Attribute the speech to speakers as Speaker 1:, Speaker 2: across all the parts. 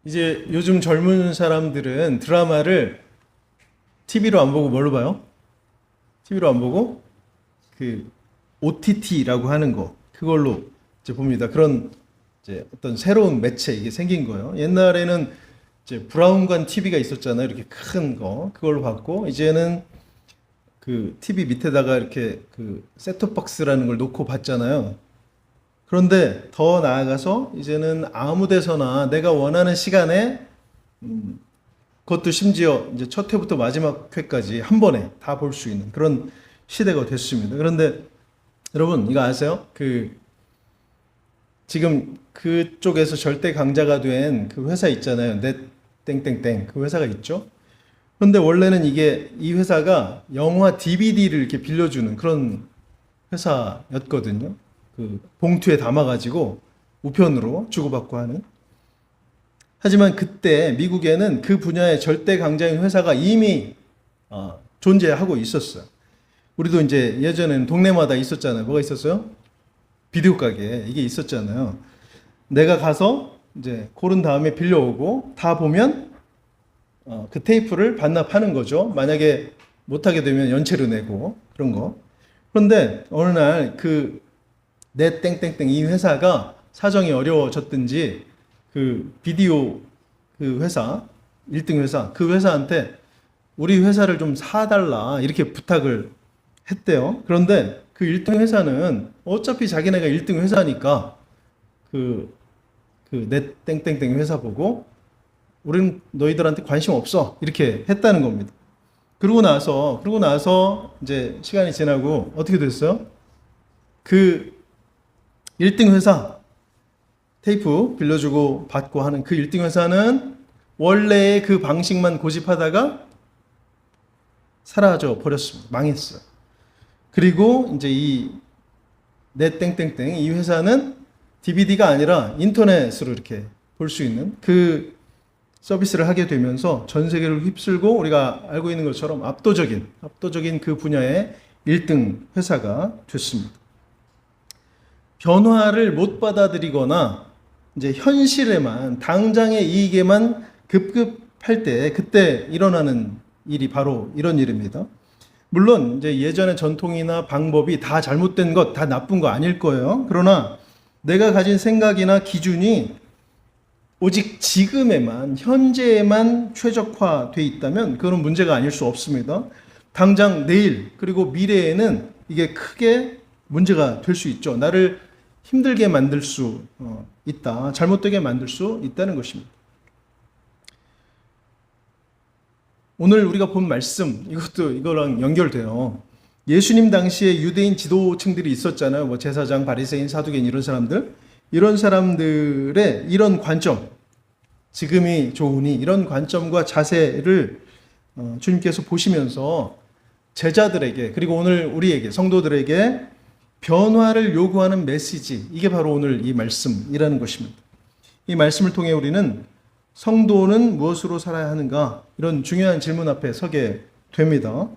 Speaker 1: 이제 요즘 젊은 사람들은 드라마를 TV로 안 보고 뭘로 봐요? TV로 안 보고 그 OTT라고 하는 거 그걸로 이제 봅니다. 그런 이제 어떤 새로운 매체 이게 생긴 거예요. 옛날에는 이제 브라운관 TV가 있었잖아요. 이렇게 큰 거 그걸로 봤고 이제는 그 TV 밑에다가 이렇게 그 셋톱박스라는 걸 놓고 봤잖아요. 그런데 더 나아가서 이제는 아무 데서나 내가 원하는 시간에 그것도 심지어 이제 첫 회부터 마지막 회까지 한 번에 다 볼 수 있는 그런 시대가 됐습니다. 그런데 여러분 이거 아세요? 지금 그쪽에서 절대 강자가 된 그 회사 있잖아요. 넷 땡땡땡 그 회사가 있죠. 그런데 원래는 이 회사가 영화 DVD를 이렇게 빌려주는 그런 회사였거든요. 그 봉투에 담아가지고 우편으로 주고받고 하는. 하지만 그때 미국에는 그 분야의 절대 강자인 회사가 이미 존재하고 있었어요. 우리도 이제 예전에는 동네마다 있었잖아요. 뭐가 있었어요? 비디오 가게 이게 있었잖아요. 내가 가서 이제 고른 다음에 빌려오고 다 보면 그 테이프를 반납하는 거죠. 만약에 못하게 되면 연체료 내고 그런 거. 그런데 어느 날 내 땡땡땡 이 회사가 사정이 어려워졌든지 그 비디오 그 회사 1등 회사 그 회사한테 우리 회사를 좀 사달라 이렇게 부탁을 했대요. 그런데 그 1등 회사는 어차피 자기네가 1등 회사니까 내 땡땡땡 회사 보고 우리는 너희들한테 관심 없어 이렇게 했다는 겁니다. 그러고 나서 이제 시간이 지나고 어떻게 됐어요? 그 1등 회사 테이프 빌려주고 받고 하는 그 1등 회사는 원래의 그 방식만 고집하다가 사라져 버렸습니다. 망했어요. 그리고 이제 내 땡땡땡 이 회사는 DVD가 아니라 인터넷으로 이렇게 볼 수 있는 그 서비스를 하게 되면서 전 세계를 휩쓸고 우리가 알고 있는 것처럼 압도적인 그 분야의 1등 회사가 됐습니다. 변화를 못 받아들이거나 이제 현실에만 당장의 이익에만 급급할 때 그때 일어나는 일이 바로 이런 일입니다. 물론 이제 예전의 전통이나 방법이 다 잘못된 것, 다 나쁜 거 아닐 거예요. 그러나 내가 가진 생각이나 기준이 오직 지금에만 현재에만 최적화돼 있다면 그건 문제가 아닐 수 없습니다. 당장 내일 그리고 미래에는 이게 크게 문제가 될 수 있죠. 나를 힘들게 만들 수 있다. 잘못되게 만들 수 있다는 것입니다. 오늘 우리가 본 말씀 이것도 이거랑 연결돼요. 예수님 당시에 유대인 지도층들이 있었잖아요. 뭐 제사장, 바리새인, 사두개인 이런 사람들의 이런 관점, 지금이 좋으니 이런 관점과 자세를 주님께서 보시면서 제자들에게 그리고 오늘 우리에게 성도들에게 변화를 요구하는 메시지, 이게 바로 오늘 이 말씀이라는 것입니다. 이 말씀을 통해 우리는 성도는 무엇으로 살아야 하는가 이런 중요한 질문 앞에 서게 됩니다.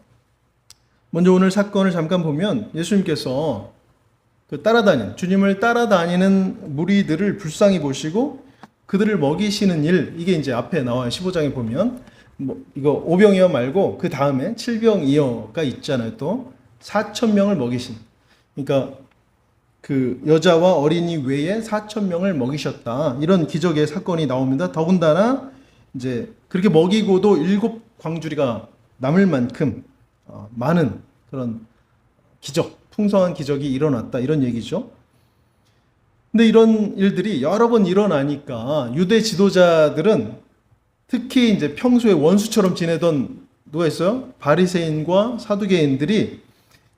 Speaker 1: 먼저 오늘 사건을 잠깐 보면 예수님께서 주님을 따라다니는 무리들을 불쌍히 보시고 그들을 먹이시는 일, 이게 이제 앞에 나와요. 15장에 보면 이거 오병이어 말고 그 다음에 칠병이어가 있잖아요. 또 4,000명을 먹이신. 그러니까 그 여자와 어린이 외에 4,000명을 먹이셨다. 이런 기적의 사건이 나옵니다. 더군다나 이제 그렇게 먹이고도 7광주리가 남을 만큼 많은 그런 기적, 풍성한 기적이 일어났다. 이런 얘기죠. 근데 이런 일들이 여러 번 일어나니까 유대 지도자들은 특히 이제 평소에 원수처럼 지내던 누가 있어요? 바리새인과 사두개인들이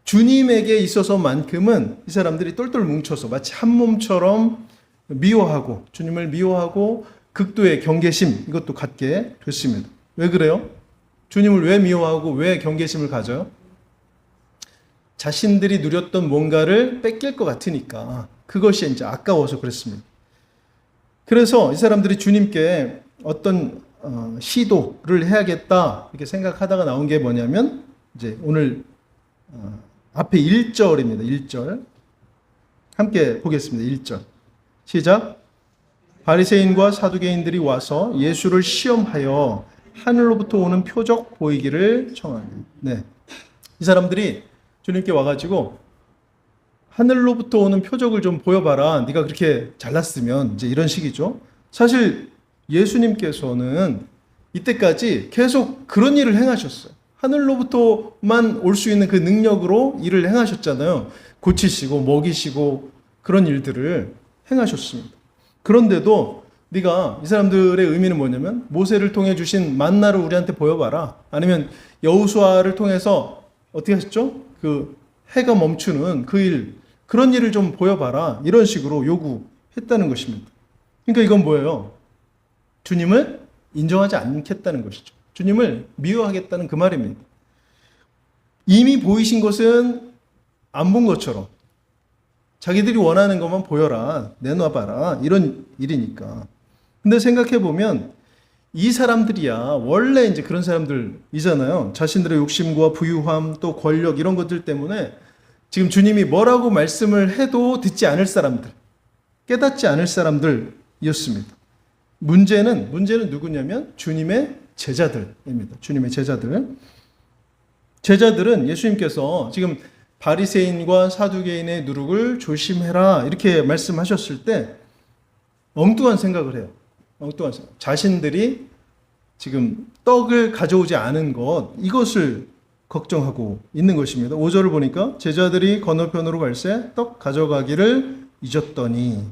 Speaker 1: 주님에게 있어서만큼은 이 사람들이 똘똘 뭉쳐서 마치 한 몸처럼 미워하고 주님을 미워하고 극도의 경계심 이것도 갖게 됐습니다. 왜 그래요? 주님을 왜 미워하고 왜 경계심을 가져요? 자신들이 누렸던 뭔가를 뺏길 것 같으니까 그것이 이제 아까워서 그랬습니다. 그래서 이 사람들이 주님께 어떤 시도를 해야겠다 이렇게 생각하다가 나온 게 뭐냐면 이제 오늘 앞에 1절입니다. 1절 함께 보겠습니다. 1절 시작. 바리새인과 사두개인들이 와서 예수를 시험하여 하늘로부터 오는 표적 보이기를 청하니. 네. 이 사람들이 주님께 와가지고 하늘로부터 오는 표적을 좀 보여봐라. 네가 그렇게 잘났으면, 이제 이런 식이죠. 사실 예수님께서는 이때까지 계속 그런 일을 행하셨어요. 하늘로부터만 올 수 있는 그 능력으로 일을 행하셨잖아요. 고치시고 먹이시고 그런 일들을 행하셨습니다. 그런데도 네가, 이 사람들의 의미는 뭐냐면 모세를 통해 주신 만나를 우리한테 보여봐라. 아니면 여호수아를 통해서 어떻게 하셨죠? 그 해가 멈추는 그 일, 그런 일을 좀 보여봐라. 이런 식으로 요구했다는 것입니다. 그러니까 이건 뭐예요? 주님을 인정하지 않겠다는 것이죠. 주님을 미워하겠다는 그 말입니다. 이미 보이신 것은 안 본 것처럼 자기들이 원하는 것만 보여라, 내놔봐라, 이런 일이니까. 근데 생각해보면 이 사람들이야 원래 이제 그런 사람들이잖아요. 자신들의 욕심과 부유함 또 권력 이런 것들 때문에 지금 주님이 뭐라고 말씀을 해도 듣지 않을 사람들, 깨닫지 않을 사람들이었습니다. 문제는 누구냐면 주님의 제자들입니다. 주님의 제자들. 제자들은 예수님께서 지금 바리새인과 사두개인의 누룩을 조심해라 이렇게 말씀하셨을 때 엉뚱한 생각을 해요. 엉뚱한 생각. 자신들이 지금 떡을 가져오지 않은 것, 이것을 걱정하고 있는 것입니다. 5절을 보니까 제자들이 건너편으로 갈새 떡 가져가기를 잊었더니,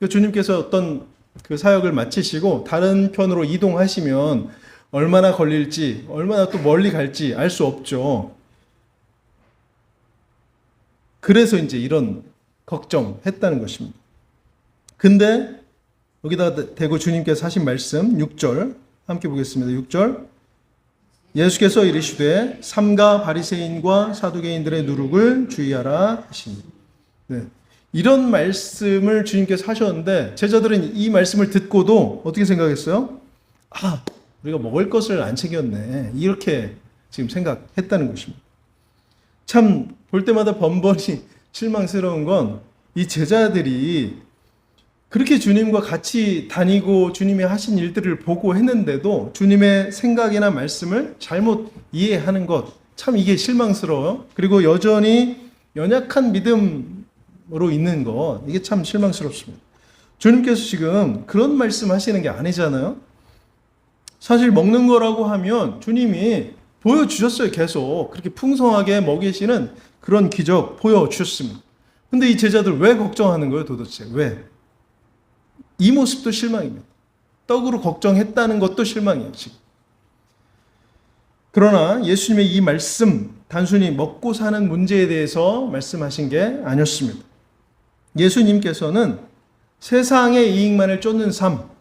Speaker 1: 주님께서 어떤 그 사역을 마치시고 다른 편으로 이동하시면 얼마나 걸릴지, 얼마나 또 멀리 갈지 알 수 없죠. 그래서 이제 이런 걱정했다는 것입니다. 근데 여기다 대고 주님께서 하신 말씀 6절 함께 보겠습니다. 6절 예수께서 이르시되 삼가 바리새인과 사두개인들의 누룩을 주의하라 하시니. 네. 이런 말씀을 주님께서 하셨는데 제자들은 이 말씀을 듣고도 어떻게 생각했어요? 아, 우리가 먹을 것을 안 챙겼네. 이렇게 지금 생각했다는 것입니다. 참 볼 때마다 번번이 실망스러운 건 이 제자들이 그렇게 주님과 같이 다니고 주님이 하신 일들을 보고 했는데도 주님의 생각이나 말씀을 잘못 이해하는 것, 참 이게 실망스러워요. 그리고 여전히 연약한 믿음으로 있는 것, 이게 참 실망스럽습니다. 주님께서 지금 그런 말씀 하시는 게 아니잖아요. 사실 먹는 거라고 하면 주님이 보여주셨어요. 계속 그렇게 풍성하게 먹이시는 그런 기적 보여주셨습니다. 근데 이 제자들 왜 걱정하는 거예요 도대체? 왜? 이 모습도 실망입니다. 떡으로 걱정했다는 것도 실망이에요 지금. 그러나 예수님의 이 말씀, 단순히 먹고 사는 문제에 대해서 말씀하신 게 아니었습니다. 예수님께서는 세상의 이익만을 쫓는 삶,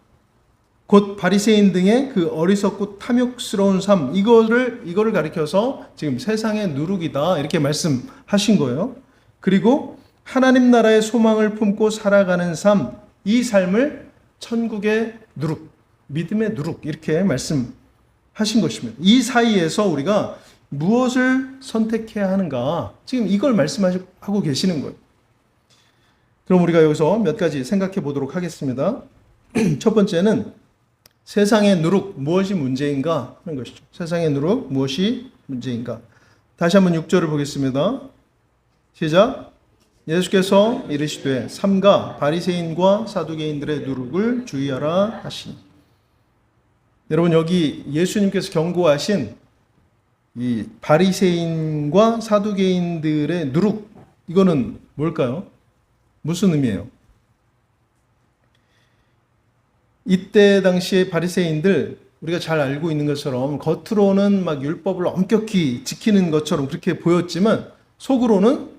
Speaker 1: 곧 바리새인 등의 그 어리석고 탐욕스러운 삶, 이거를 가리켜서 지금 세상의 누룩이다 이렇게 말씀하신 거예요. 그리고 하나님 나라의 소망을 품고 살아가는 삶, 이 삶을 천국의 누룩, 믿음의 누룩 이렇게 말씀하신 것입니다. 이 사이에서 우리가 무엇을 선택해야 하는가, 지금 이걸 말씀하고 계시는 거예요. 그럼 우리가 여기서 몇 가지 생각해 보도록 하겠습니다. 첫 번째는 세상의 누룩, 무엇이 문제인가 하는 것이죠. 세상의 누룩, 무엇이 문제인가. 다시 한번 6절을 보겠습니다. 시작. 예수께서 이르시되 삼가 바리새인과 사두개인들의 누룩을 주의하라 하시니. 여러분, 여기 예수님께서 경고하신 이 바리새인과 사두개인들의 누룩, 이거는 뭘까요? 무슨 의미예요? 이때 당시에 바리새인들, 우리가 잘 알고 있는 것처럼 겉으로는 막 율법을 엄격히 지키는 것처럼 그렇게 보였지만 속으로는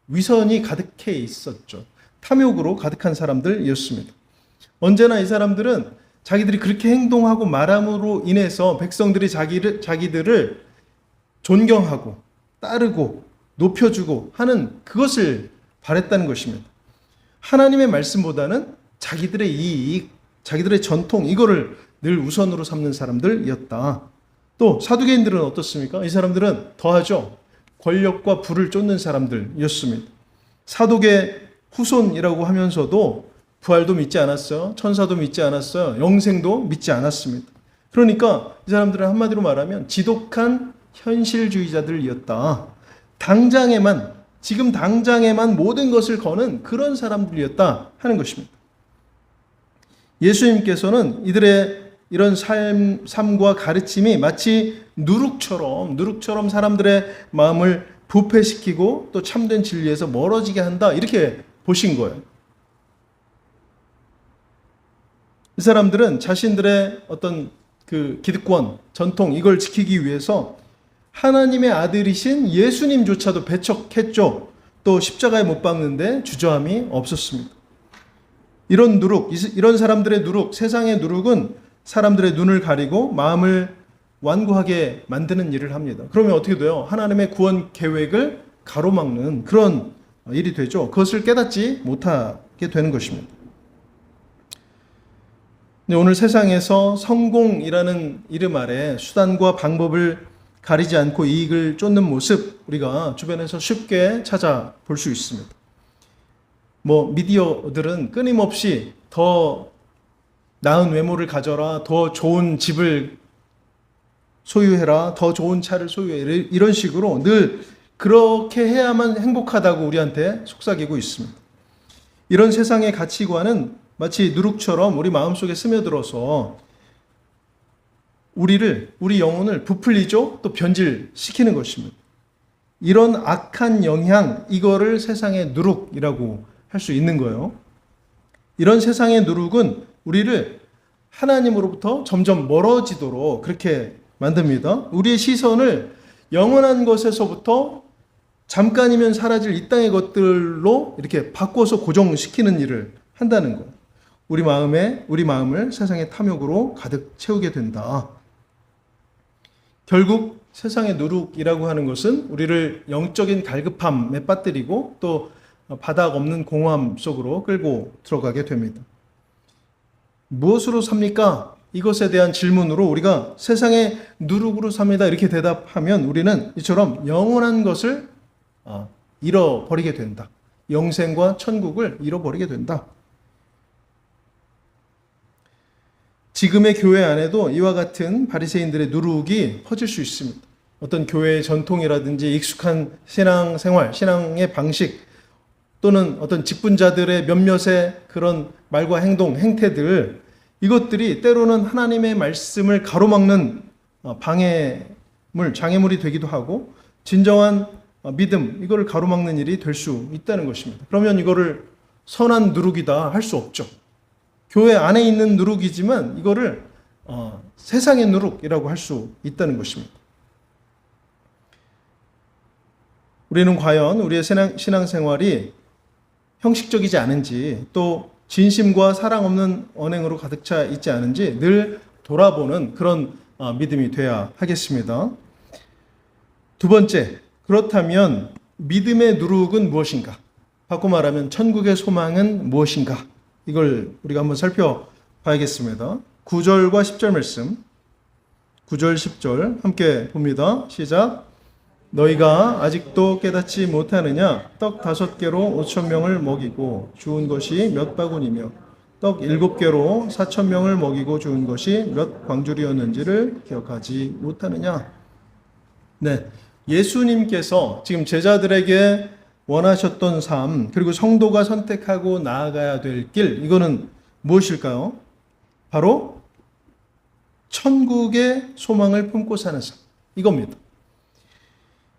Speaker 1: 위선이 가득해 있었죠. 탐욕으로 가득한 사람들이었습니다. 언제나 이 사람들은 자기들이 그렇게 행동하고 말함으로 인해서 백성들이 자기들을 존경하고 따르고 높여주고 하는 그것을 바랬다는 것입니다. 하나님의 말씀보다는 자기들의 이익, 자기들의 전통, 이거를 늘 우선으로 삼는 사람들이었다. 또 사두개인들은 어떻습니까? 이 사람들은 더하죠. 권력과 부를 쫓는 사람들이었습니다. 사독의 후손이라고 하면서도 부활도 믿지 않았어요. 천사도 믿지 않았어요. 영생도 믿지 않았습니다. 그러니까 이 사람들은 한마디로 말하면 지독한 현실주의자들이었다. 당장에만, 지금 당장에만 모든 것을 거는 그런 사람들이었다 하는 것입니다. 예수님께서는 이들의 이런 삶과 가르침이 마치 누룩처럼 사람들의 마음을 부패시키고 또 참된 진리에서 멀어지게 한다, 이렇게 보신 거예요. 이 사람들은 자신들의 어떤 그 기득권, 전통, 이걸 지키기 위해서 하나님의 아들이신 예수님조차도 배척했죠. 또 십자가에 못 박는데 주저함이 없었습니다. 이런 누룩, 이런 사람들의 누룩, 세상의 누룩은 사람들의 눈을 가리고 마음을 완고하게 만드는 일을 합니다. 그러면 어떻게 돼요? 하나님의 구원 계획을 가로막는 그런 일이 되죠. 그것을 깨닫지 못하게 되는 것입니다. 오늘 세상에서 성공이라는 이름 아래 수단과 방법을 가리지 않고 이익을 쫓는 모습, 우리가 주변에서 쉽게 찾아볼 수 있습니다. 미디어들은 끊임없이 더 나은 외모를 가져라, 더 좋은 집을 소유해라, 더 좋은 차를 소유해라, 이런 식으로 늘 그렇게 해야만 행복하다고 우리한테 속삭이고 있습니다. 이런 세상의 가치관은 마치 누룩처럼 우리 마음속에 스며들어서 우리 영혼을 부풀리죠, 또 변질시키는 것입니다. 이런 악한 영향, 이거를 세상의 누룩이라고 할 수 있는 거예요. 이런 세상의 누룩은 우리를 하나님으로부터 점점 멀어지도록 그렇게 만듭니다. 우리의 시선을 영원한 것에서부터 잠깐이면 사라질 이 땅의 것들로 이렇게 바꿔서 고정시키는 일을 한다는 거예요. 우리 마음을 세상의 탐욕으로 가득 채우게 된다. 결국 세상의 누룩이라고 하는 것은 우리를 영적인 갈급함에 빠뜨리고 또 바닥 없는 공허함 속으로 끌고 들어가게 됩니다. 무엇으로 삽니까? 이것에 대한 질문으로 우리가 세상의 누룩으로 삽니다, 이렇게 대답하면 우리는 이처럼 영원한 것을 잃어버리게 된다. 영생과 천국을 잃어버리게 된다. 지금의 교회 안에도 이와 같은 바리새인들의 누룩이 퍼질 수 있습니다. 어떤 교회의 전통이라든지 익숙한 신앙생활, 신앙의 방식, 또는 어떤 직분자들의 몇몇의 그런 말과 행동, 행태들, 이것들이 때로는 하나님의 말씀을 가로막는 장애물이 되기도 하고 진정한 믿음, 이거를 가로막는 일이 될 수 있다는 것입니다. 그러면 이거를 선한 누룩이다 할 수 없죠. 교회 안에 있는 누룩이지만 이거를 세상의 누룩이라고 할 수 있다는 것입니다. 우리는 과연 우리의 신앙생활이 형식적이지 않은지, 또 진심과 사랑 없는 언행으로 가득 차 있지 않은지 늘 돌아보는 그런 믿음이 돼야 하겠습니다. 두 번째, 그렇다면 믿음의 누룩은 무엇인가? 바꿔 말하면 천국의 소망은 무엇인가? 이걸 우리가 한번 살펴봐야겠습니다. 9절과 10절 말씀, 9절 10절 함께 봅니다. 시작. 너희가 아직도 깨닫지 못하느냐? 떡 5개로 5,000명을 먹이고 주운 것이 몇 바구니며 떡 7개로 4,000명을 먹이고 주운 것이 몇 광줄이었는지를 기억하지 못하느냐? 네, 예수님께서 지금 제자들에게 원하셨던 삶, 그리고 성도가 선택하고 나아가야 될 길, 이거는 무엇일까요? 바로 천국의 소망을 품고 사는 삶, 이겁니다.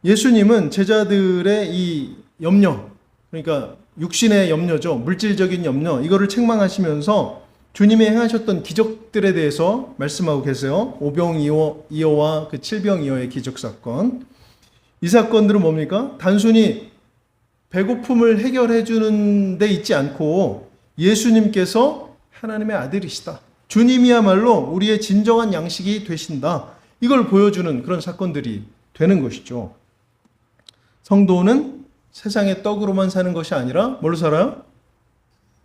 Speaker 1: 예수님은 제자들의 이 염려, 그러니까 육신의 염려죠, 물질적인 염려, 이거를 책망하시면서 주님이 행하셨던 기적들에 대해서 말씀하고 계세요. 오병이어와 그 칠병이어의 기적 사건. 이 사건들은 뭡니까? 단순히 배고픔을 해결해 주는 데 있지 않고 예수님께서 하나님의 아들이시다, 주님이야말로 우리의 진정한 양식이 되신다, 이걸 보여주는 그런 사건들이 되는 것이죠. 성도는 세상의 떡으로만 사는 것이 아니라 뭘로 살아요?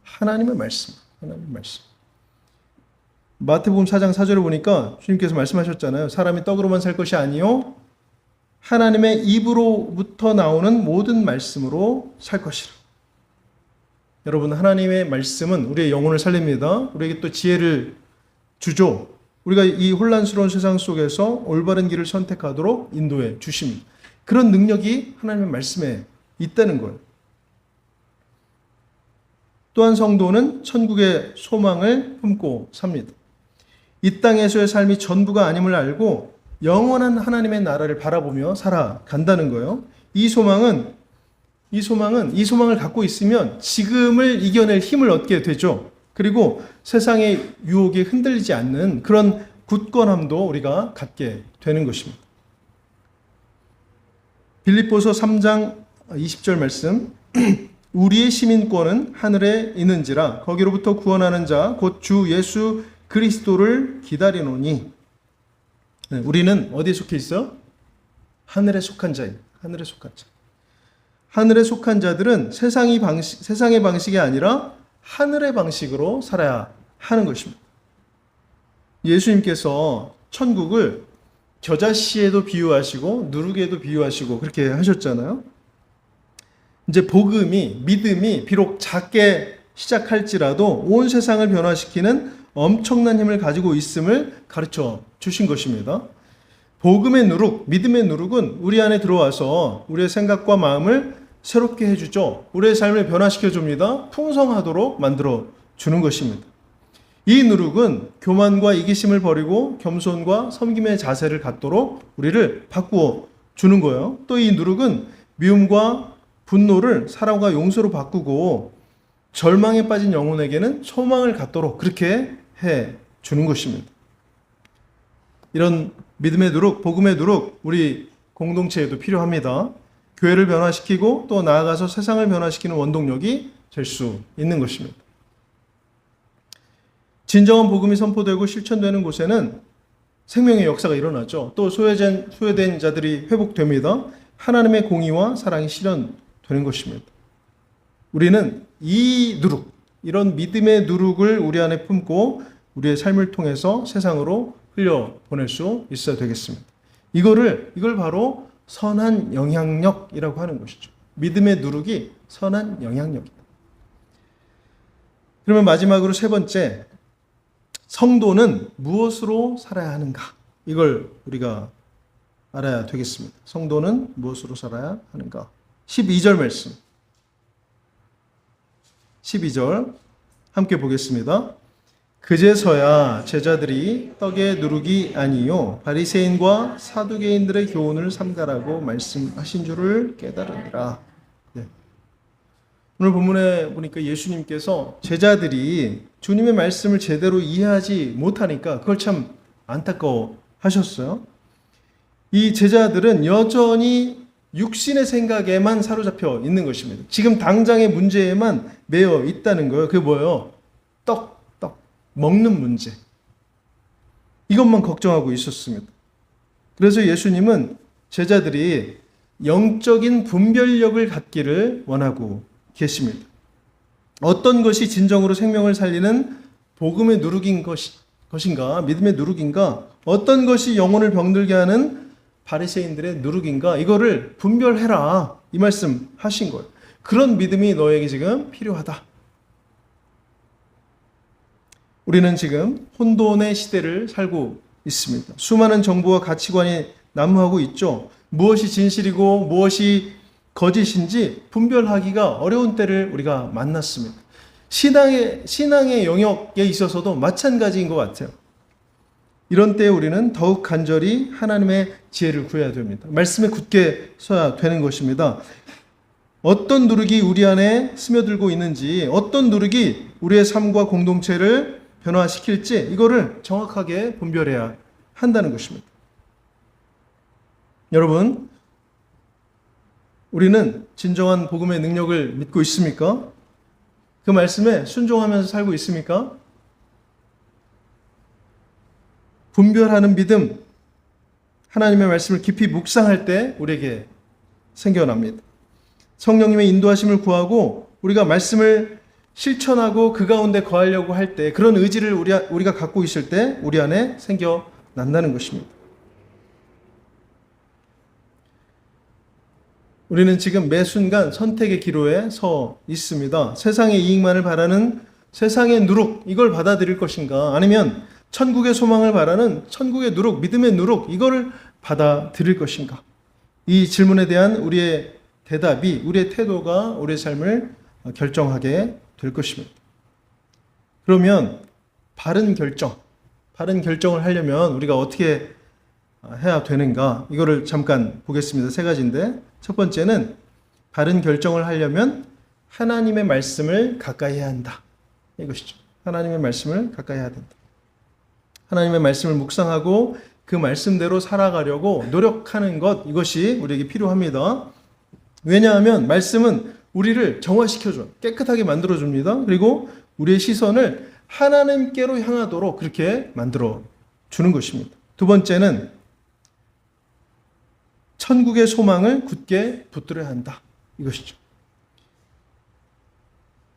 Speaker 1: 하나님의 말씀. 하나님의 말씀. 마태복음 4장 4절을 보니까 주님께서 말씀하셨잖아요. 사람이 떡으로만 살 것이 아니요 하나님의 입으로부터 나오는 모든 말씀으로 살 것이라. 여러분, 하나님의 말씀은 우리의 영혼을 살립니다. 우리에게 또 지혜를 주죠. 우리가 이 혼란스러운 세상 속에서 올바른 길을 선택하도록 인도해 주십니다. 그런 능력이 하나님의 말씀에 있다는 거예요. 또한 성도는 천국의 소망을 품고 삽니다. 이 땅에서의 삶이 전부가 아님을 알고 영원한 하나님의 나라를 바라보며 살아간다는 거예요. 이 소망을 갖고 있으면 지금을 이겨낼 힘을 얻게 되죠. 그리고 세상의 유혹에 흔들리지 않는 그런 굳건함도 우리가 갖게 되는 것입니다. 빌립보서 3장 20절 말씀. 우리의 시민권은 하늘에 있는지라 거기로부터 구원하는 자 곧 주 예수 그리스도를 기다리노니. 우리는 어디에 속해 있어? 하늘에 속한 자예요. 하늘에 속한 자. 하늘에 속한 자들은 세상의 방식이 아니라 하늘의 방식으로 살아야 하는 것입니다. 예수님께서 천국을 겨자씨에도 비유하시고 누룩에도 비유하시고 그렇게 하셨잖아요. 이제 믿음이 비록 작게 시작할지라도 온 세상을 변화시키는 엄청난 힘을 가지고 있음을 가르쳐 주신 것입니다. 복음의 누룩, 믿음의 누룩은 우리 안에 들어와서 우리의 생각과 마음을 새롭게 해주죠. 우리의 삶을 변화시켜 줍니다. 풍성하도록 만들어 주는 것입니다. 이 누룩은 교만과 이기심을 버리고 겸손과 섬김의 자세를 갖도록 우리를 바꾸어 주는 거예요. 또 이 누룩은 미움과 분노를 사랑과 용서로 바꾸고 절망에 빠진 영혼에게는 소망을 갖도록 그렇게 해 주는 것입니다. 이런 믿음의 누룩, 복음의 누룩 우리 공동체에도 필요합니다. 교회를 변화시키고 또 나아가서 세상을 변화시키는 원동력이 될 수 있는 것입니다. 진정한 복음이 선포되고 실천되는 곳에는 생명의 역사가 일어나죠. 또 소외된 자들이 회복됩니다. 하나님의 공의와 사랑이 실현되는 것입니다. 우리는 이 누룩, 이런 믿음의 누룩을 우리 안에 품고 우리의 삶을 통해서 세상으로 흘려보낼 수 있어야 되겠습니다. 이걸 바로 선한 영향력이라고 하는 것이죠. 믿음의 누룩이 선한 영향력이다. 그러면 마지막으로 세 번째, 성도는 무엇으로 살아야 하는가? 이걸 우리가 알아야 되겠습니다. 성도는 무엇으로 살아야 하는가? 12절 말씀. 12절 함께 보겠습니다. 그제서야 제자들이 떡의 누룩이 아니요 바리새인과 사두개인들의 교훈을 삼가라고 말씀하신 줄을 깨달으니라. 네. 오늘 본문에 보니까 예수님께서 제자들이 주님의 말씀을 제대로 이해하지 못하니까 그걸 참 안타까워 하셨어요. 이 제자들은 여전히 육신의 생각에만 사로잡혀 있는 것입니다. 지금 당장의 문제에만 매여 있다는 거예요. 그게 뭐예요? 떡 먹는 문제. 이것만 걱정하고 있었습니다. 그래서 예수님은 제자들이 영적인 분별력을 갖기를 원하고 계십니다. 어떤 것이 진정으로 생명을 살리는 복음의 누룩인 것인가, 믿음의 누룩인가, 어떤 것이 영혼을 병들게 하는 바리새인들의 누룩인가, 이거를 분별해라, 이 말씀 하신 거예요. 그런 믿음이 너에게 지금 필요하다. 우리는 지금 혼돈의 시대를 살고 있습니다. 수많은 정보와 가치관이 난무하고 있죠. 무엇이 진실이고 무엇이 거짓인지 분별하기가 어려운 때를 우리가 만났습니다. 신앙의 영역에 있어서도 마찬가지인 것 같아요. 이런 때에 우리는 더욱 간절히 하나님의 지혜를 구해야 됩니다. 말씀에 굳게 서야 되는 것입니다. 어떤 누룩이 우리 안에 스며들고 있는지, 어떤 누룩이 우리의 삶과 공동체를 변화시킬지 이거를 정확하게 분별해야 한다는 것입니다. 여러분, 우리는 진정한 복음의 능력을 믿고 있습니까? 그 말씀에 순종하면서 살고 있습니까? 분별하는 믿음, 하나님의 말씀을 깊이 묵상할 때 우리에게 생겨납니다. 성령님의 인도하심을 구하고 우리가 말씀을 실천하고 그 가운데 거하려고 할 때, 그런 의지를 우리가 갖고 있을 때 우리 안에 생겨난다는 것입니다. 우리는 지금 매 순간 선택의 기로에 서 있습니다. 세상의 이익만을 바라는 세상의 누룩, 이걸 받아들일 것인가? 아니면 천국의 소망을 바라는 천국의 누룩, 믿음의 누룩, 이거를 받아들일 것인가? 이 질문에 대한 우리의 대답이, 우리의 태도가 우리의 삶을 결정하게 될 것입니다. 그러면 바른 결정을 하려면 우리가 어떻게 해야 되는가? 이거를 잠깐 보겠습니다. 세 가지인데, 첫 번째는 바른 결정을 하려면 하나님의 말씀을 가까이 해야 한다. 이것이죠. 하나님의 말씀을 가까이 해야 된다. 하나님의 말씀을 묵상하고 그 말씀대로 살아가려고 노력하는 것, 이것이 우리에게 필요합니다. 왜냐하면 말씀은 우리를 정화시켜줘요. 깨끗하게 만들어줍니다. 그리고 우리의 시선을 하나님께로 향하도록 그렇게 만들어주는 것입니다. 두 번째는 천국의 소망을 굳게 붙들어야 한다. 이것이죠.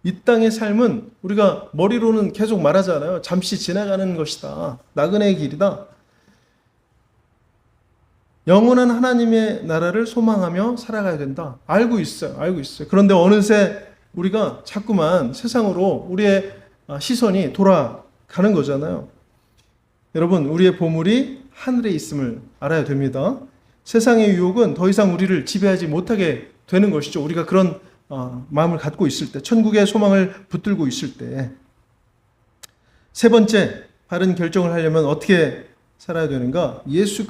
Speaker 1: 이 땅의 삶은 우리가 머리로는 계속 말하잖아요. 잠시 지나가는 것이다. 나그네의 길이다. 영원한 하나님의 나라를 소망하며 살아가야 된다. 알고 있어요. 그런데 어느새 우리가 자꾸만 세상으로 우리의 시선이 돌아가는 거잖아요. 여러분, 우리의 보물이 하늘에 있음을 알아야 됩니다. 세상의 유혹은 더 이상 우리를 지배하지 못하게 되는 것이죠. 우리가 그런 마음을 갖고 있을 때, 천국의 소망을 붙들고 있을 때. 세 번째, 바른 결정을 하려면 어떻게 살아야 되는가? 예수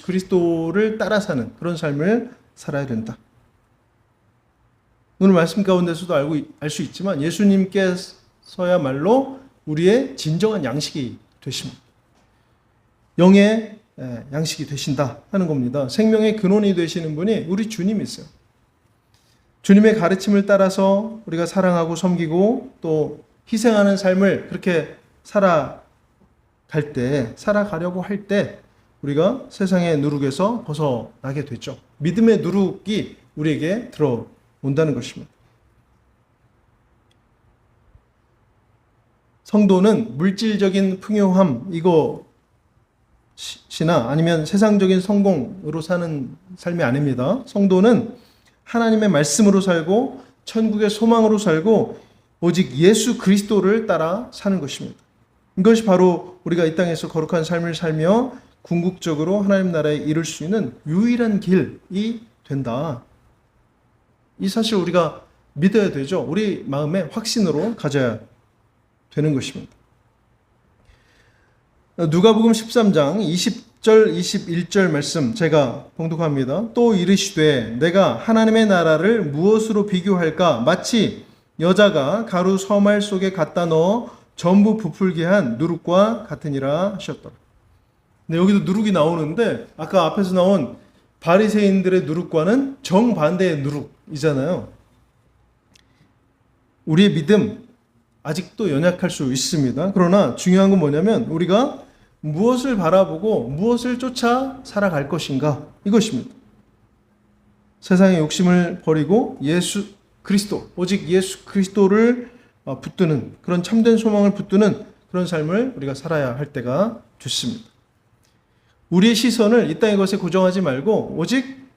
Speaker 1: 그리스도를 따라 사는 그런 삶을 살아야 된다. 오늘 말씀 가운데서도 알 수 있지만 예수님께서야말로 우리의 진정한 양식이 되십니다. 영의 양식이 되신다 하는 겁니다. 생명의 근원이 되시는 분이 우리 주님이세요. 주님의 가르침을 따라서 우리가 사랑하고 섬기고 또 희생하는 삶을 그렇게 살아가려고 할 때 우리가 세상의 누룩에서 벗어나게 되죠. 믿음의 누룩이 우리에게 들어온다는 것입니다. 성도는 물질적인 풍요함 이것이나 아니면 세상적인 성공으로 사는 삶이 아닙니다. 성도는 하나님의 말씀으로 살고 천국의 소망으로 살고 오직 예수 그리스도를 따라 사는 것입니다. 이것이 바로 우리가 이 땅에서 거룩한 삶을 살며 궁극적으로 하나님 나라에 이룰 수 있는 유일한 길이 된다. 이 사실 우리가 믿어야 되죠. 우리 마음에 확신으로 가져야 되는 것입니다. 누가복음 13장 20절 21절 말씀 제가 봉독합니다. 또 이르시되 내가 하나님의 나라를 무엇으로 비교할까? 마치 여자가 가루 서말 속에 갖다 넣어 전부 부풀게 한 누룩과 같으니라 하셨더라. 네, 여기도 누룩이 나오는데 아까 앞에서 나온 바리새인들의 누룩과는 정반대의 누룩이잖아요. 우리의 믿음 아직도 연약할 수 있습니다. 그러나 중요한 건 뭐냐면 우리가 무엇을 바라보고 무엇을 쫓아 살아갈 것인가 이것입니다. 세상의 욕심을 버리고 오직 예수 그리스도를 붙드는 그런 참된 소망을 붙드는 그런 삶을 우리가 살아야 할 때가 됐습니다. 우리의 시선을 이 땅의 것에 고정하지 말고 오직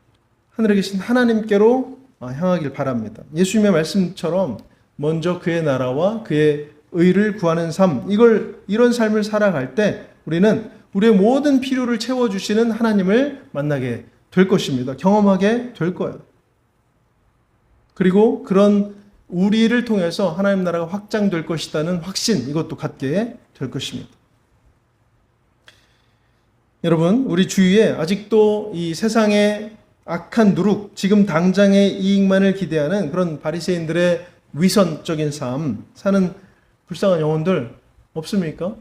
Speaker 1: 하늘에 계신 하나님께로 향하길 바랍니다. 예수님의 말씀처럼 먼저 그의 나라와 그의 의를 구하는 삶, 이런 삶을 살아갈 때 우리는 우리의 모든 필요를 채워주시는 하나님을 만나게 될 것입니다. 경험하게 될 거예요. 그리고 그런 우리를 통해서 하나님 나라가 확장될 것이라는 확신, 이것도 갖게 될 것입니다. 여러분, 우리 주위에 아직도 이 세상의 악한 누룩, 지금 당장의 이익만을 기대하는 그런 바리새인들의 위선적인 삶 사는 불쌍한 영혼들 없습니까?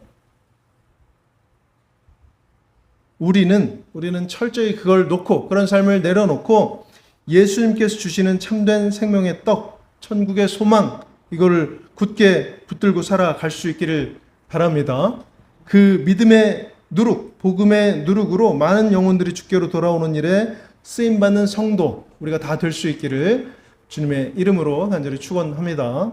Speaker 1: 우리는 철저히 그걸 놓고 그런 삶을 내려놓고 예수님께서 주시는 참된 생명의 떡, 천국의 소망, 이거를 굳게 붙들고 살아갈 수 있기를 바랍니다. 그 믿음의 누룩, 복음의 누룩으로 많은 영혼들이 주께로 돌아오는 일에 쓰임받는 성도, 우리가 다 될 수 있기를 주님의 이름으로 간절히 축원합니다.